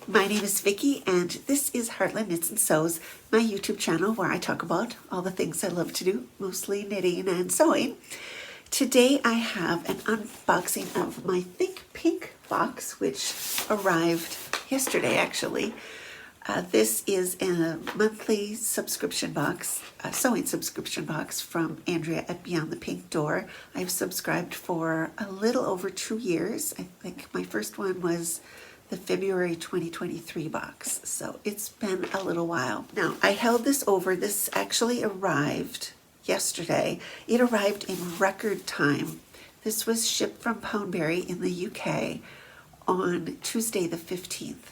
My name is Vicki and this is Heartland Knits and Sews, my YouTube channel where I talk about all the things I love to do, mostly knitting and sewing. Today I have an unboxing of my Think Pink box, which arrived yesterday actually. This is a monthly subscription box, a sewing subscription box from Andrea at Beyond the Pink Door. I've subscribed for a little over 2 years. I think my first one was the February 2023 box, so it's been a little while. Now, I held this over. This actually arrived yesterday. It arrived in record time. This was shipped from Poundbury in the UK on Tuesday the 15th,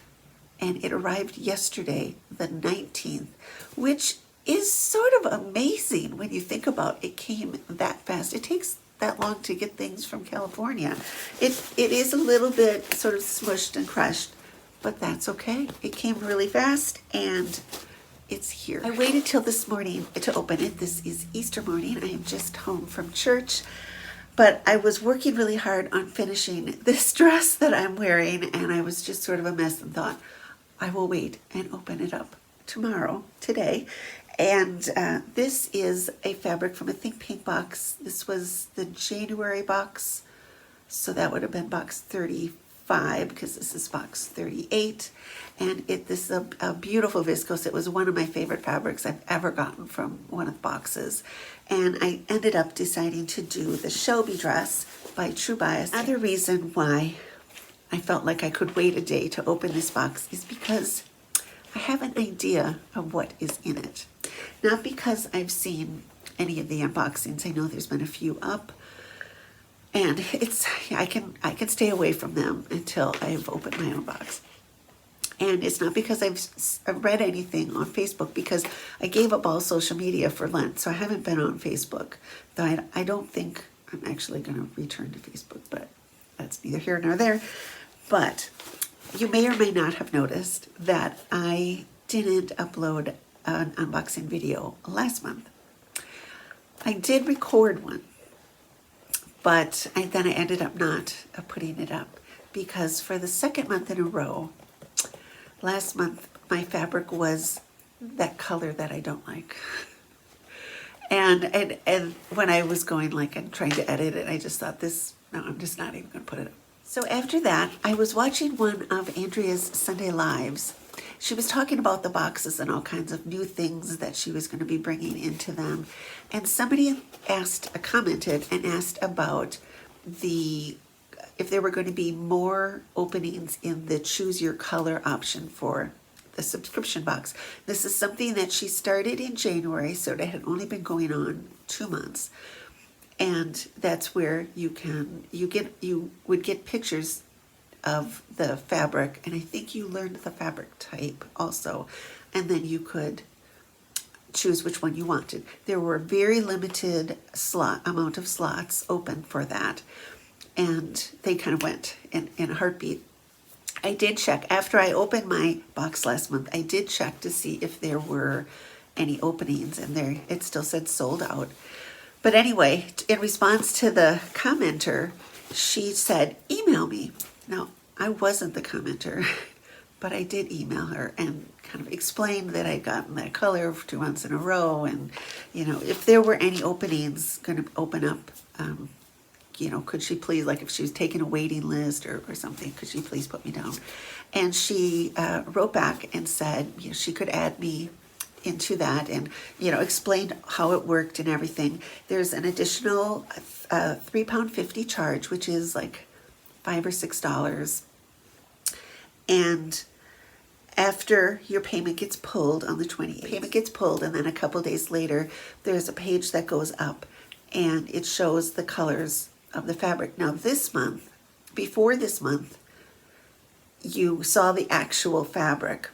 and it arrived yesterday the 19th, which is sort of amazing when you think about it came that fast. It takes that long to get things from California. It is a little bit sort of smushed and crushed, but that's okay. It came really fast and it's here. I waited till this morning to open it. This is Easter morning. I am just home from church, but I was working really hard on finishing this dress that I'm wearing, and I was just sort of a mess and thought, I will wait and open it up today. And this is a fabric from a Think Pink box. This was the January box, so that would have been box 35 because this is box 38. And this is a beautiful viscose. It was one of my favorite fabrics I've ever gotten from one of the boxes. And I ended up deciding to do the Shelby dress by True Bias. Another reason why I felt like I could wait a day to open this box is because I have an idea of what is in it. Not because I've seen any of the unboxings. I know there's been a few up, and I can stay away from them until I've opened my own box. And it's not because I've read anything on Facebook, because I gave up all social media for Lent, so I haven't been on Facebook. Though I don't think I'm actually going to return to Facebook, but that's neither here nor there. But you may or may not have noticed that I didn't upload an unboxing video last month. I did record one, but then I ended up not putting it up because for the second month in a row, last month my fabric was that color that I don't like. And when I was going and trying to edit it, I just thought no, I'm just not even going to put it up. So after that, I was watching one of Andrea's Sunday Lives. She was talking about the boxes and all kinds of new things that she was going to be bringing into them. And somebody commented and asked about if there were going to be more openings in the choose your color option for the subscription box. This is something that she started in January, so it had only been going on 2 months. And that's where you would get pictures of the fabric, and I think you learned the fabric type also, and then you could choose which one you wanted. There were very limited amount of slots open for that, and they kind of went in a heartbeat. I did check after I opened my box last month. I did check to see if there were any openings, and it still said sold out. But anyway, in response to the commenter, she said, email me. Now, I wasn't the commenter, but I did email her and kind of explained that I'd gotten that color for 2 months in a row. And, if there were any openings going to open up, could she please, if she was taking a waiting list or something, could she please put me down? And she wrote back and said, she could add me into that, and explained how it worked and everything. There's an additional £3.50 charge, which is like $5 or $6, and after your payment gets pulled on the 28th, and then a couple days later there's a page that goes up and it shows the colors of the fabric. Now before this month you saw the actual fabric.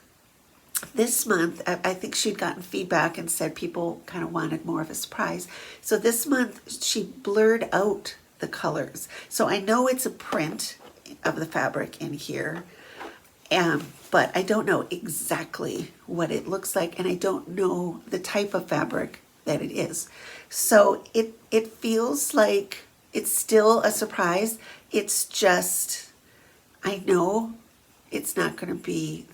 This month, I think she'd gotten feedback and said people kind of wanted more of a surprise. So this month, she blurred out the colors. So I know it's a print of the fabric in here, but I don't know exactly what it looks like, and I don't know the type of fabric that it is. So it feels like it's still a surprise. It's just, I know it's not going to be,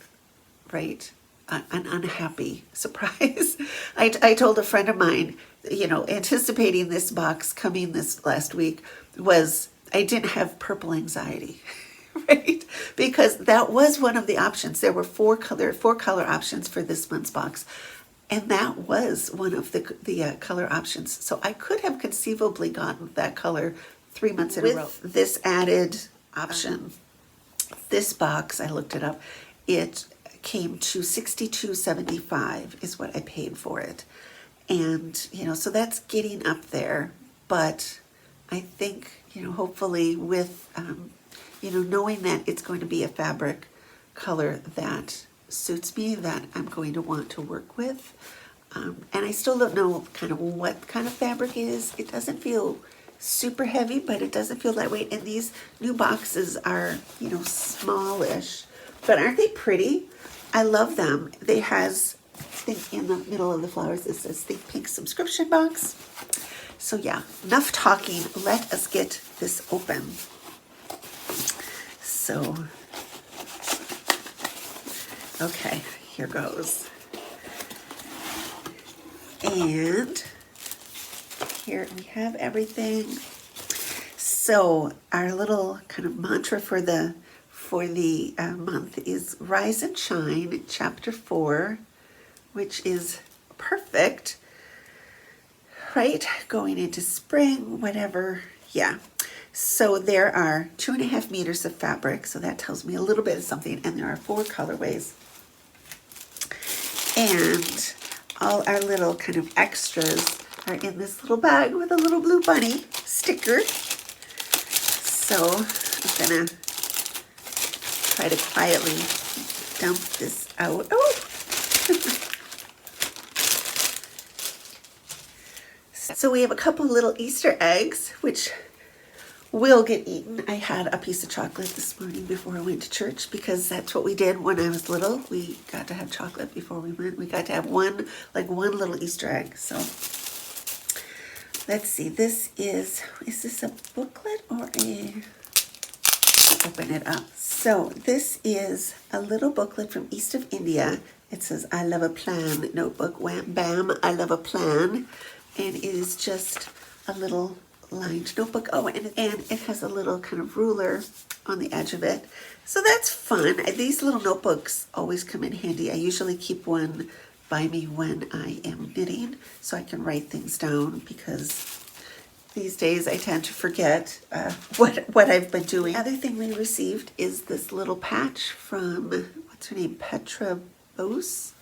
right, an unhappy surprise. I told a friend of mine, anticipating this box coming this last week was I didn't have purple anxiety. Right? Because that was one of the options. There were four color options for this month's box. And that was one of the color options. So I could have conceivably gotten that color 3 months in a row. With this added option, this box, I looked it up, it came to $62.75 is what I paid for it. And, so that's getting up there. But I think, hopefully with, knowing that it's going to be a fabric color that suits me, that I'm going to want to work with. And I still don't know kind of what kind of fabric it is. It doesn't feel super heavy, but it doesn't feel lightweight. And these new boxes are, smallish, but aren't they pretty? I love them. They has, I think in the middle of the flowers, it says Think Pink subscription box. So yeah, enough talking. Let us get this open. So, okay, here goes. And here we have everything. So our little kind of mantra for the month is Rise and Shine, Chapter 4, which is perfect, right? Going into spring, whatever, yeah. So there are 2.5 meters of fabric, so that tells me a little bit of something, and there are 4 colorways. And all our little kind of extras are in this little bag with a little blue bunny sticker. So I'm gonna try to quietly dump this out. Oh! So we have a couple little Easter eggs, which will get eaten. I had a piece of chocolate this morning before I went to church because that's what we did when I was little. We got to have chocolate before we went. We got to have one little Easter egg. So let's see. Is this a booklet or open it up. So this is a little booklet from East of India. It says, I love a plan notebook. Wham, bam, I love a plan. And it is just a little lined notebook. Oh, and it has a little kind of ruler on the edge of it. So that's fun. These little notebooks always come in handy. I usually keep one by me when I am knitting so I can write things down, because these days I tend to forget what I've been doing. The other thing we received is this little patch from, what's her name, Petra Bose.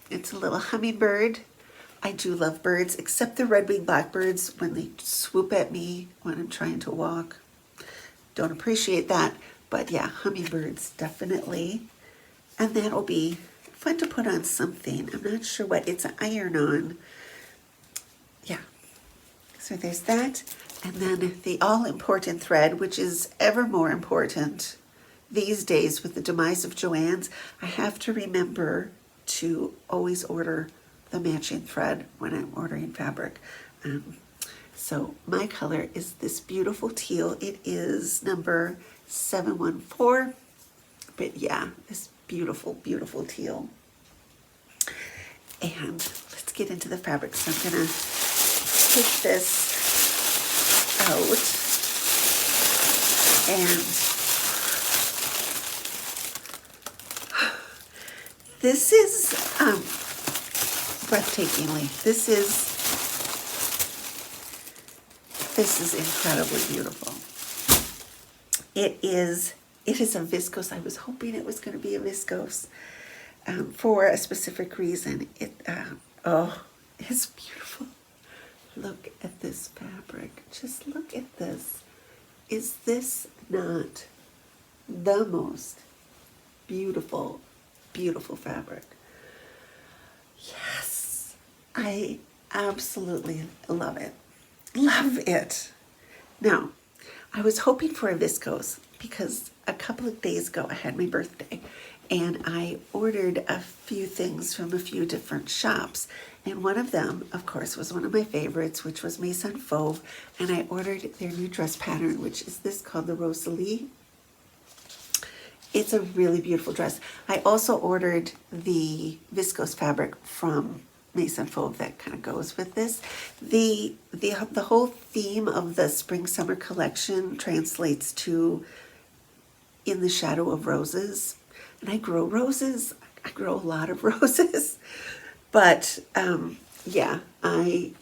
It's a little hummingbird. I do love birds, except the red-winged blackbirds when they swoop at me when I'm trying to walk. Don't appreciate that, but yeah, hummingbirds definitely. And that'll be fun to put on something. I'm not sure what. It's an iron-on. Yeah. So there's that. And then the all-important thread, which is ever more important these days with the demise of Joann's. I have to remember to always order the matching thread when I'm ordering fabric. So my color is this beautiful teal. It is number 714, but yeah, this beautiful, beautiful teal. And let's get into the fabric. So I'm gonna take this out, and this is breathtakingly. This is incredibly beautiful. It is a viscose. I was hoping it was going to be a viscose for a specific reason. It's beautiful. Look at this fabric. Just look at this. Is this not the most beautiful, beautiful fabric? Yes, I absolutely love it. Love it. Now, I was hoping for a viscose because a couple of days ago I had my birthday and I ordered a few things from a few different shops. And one of them, of course, was one of my favorites, which was Maison Fauve. And I ordered their new dress pattern, which is this called the Rosalie. It's a really beautiful dress. I also ordered the viscose fabric from Mason Fauve that kind of goes with this. The whole theme of the spring summer collection translates to in the shadow of roses. And I grow roses. I grow a lot of roses. But yeah, I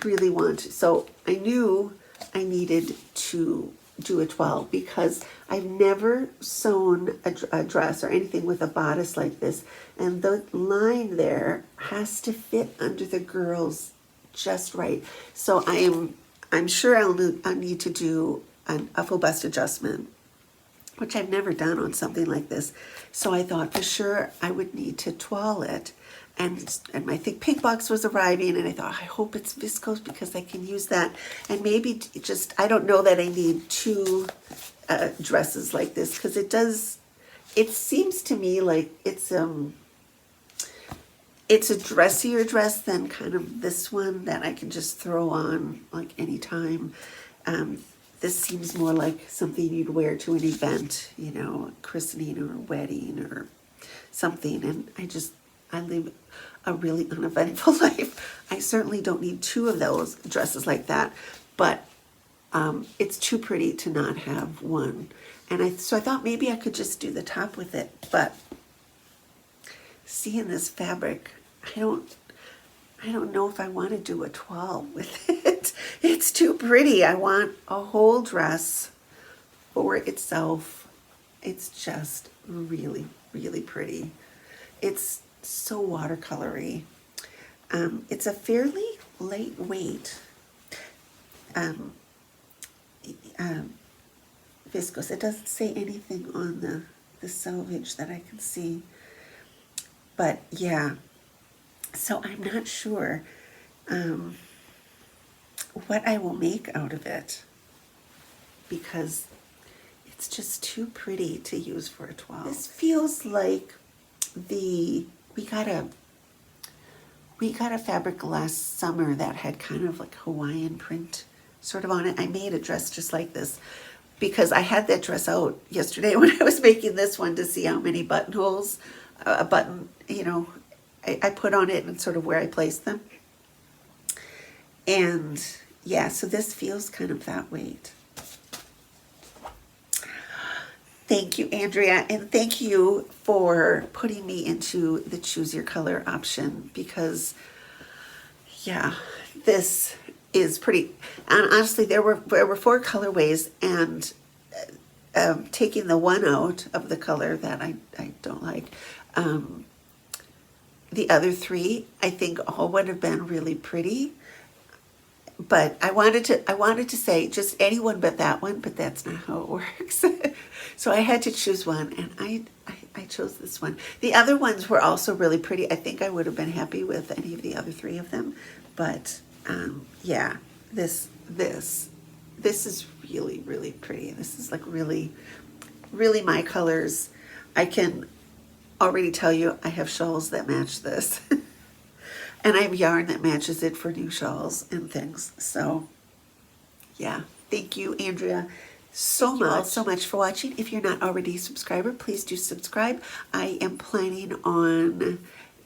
really want to. So I knew I needed to do a 12 because I've never sewn a dress or anything with a bodice like this, and the line there has to fit under the girls just right. So I'm sure I'll need to do a full bust adjustment, which I've never done on something like this. So I thought for sure I would need to toile it. And my thick pink box was arriving, and I thought, I hope it's viscose because I can use that. And maybe just, I don't know that I need two dresses like this, because it seems to me like it's a dressier dress than kind of this one that I can just throw on like anytime. This seems more like something you'd wear to an event, you know, a christening or a wedding or something. And I live a really uneventful life. I certainly don't need two of those dresses like that, but it's too pretty to not have one. And so I thought maybe I could just do the top with it, but seeing this fabric, I don't know if I want to do a 12 with it. It's too pretty. I want a whole dress for itself. It's just really, really pretty. It's so watercolory. It's a fairly lightweight viscose. It doesn't say anything on the selvage that I can see. But yeah, so I'm not sure what I will make out of it, because it's just too pretty to use for a 12. This feels like we got a fabric last summer that had kind of like Hawaiian print sort of on it. I made a dress just like this because I had that dress out yesterday when I was making this one to see how many buttonholes a button, you know, I put on it and sort of where I placed them. And yeah, so this feels kind of that weight. Thank you, Andrea, and thank you for putting me into the choose your color option, because yeah, this is pretty. And honestly, there were 4 colorways, and taking the one out of the color that I don't like, the other 3 I think all would have been really pretty. But I wanted to say just anyone but that one, but that's not how it works. So I had to choose one, and I chose this one. The other ones were also really pretty. I think I would have been happy with any of the other 3 of them. But yeah, this is really, really pretty. This is like really, really my colors. I can already tell you I have shawls that match this. And I have yarn that matches it for new shawls and things. So yeah, thank you, Andrea, so much for watching. If you're not already a subscriber, please do subscribe. I am planning on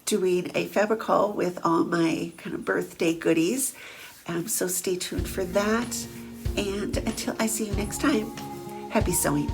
doing a fabric haul with all my kind of birthday goodies. So stay tuned for that. And until I see you next time, happy sewing.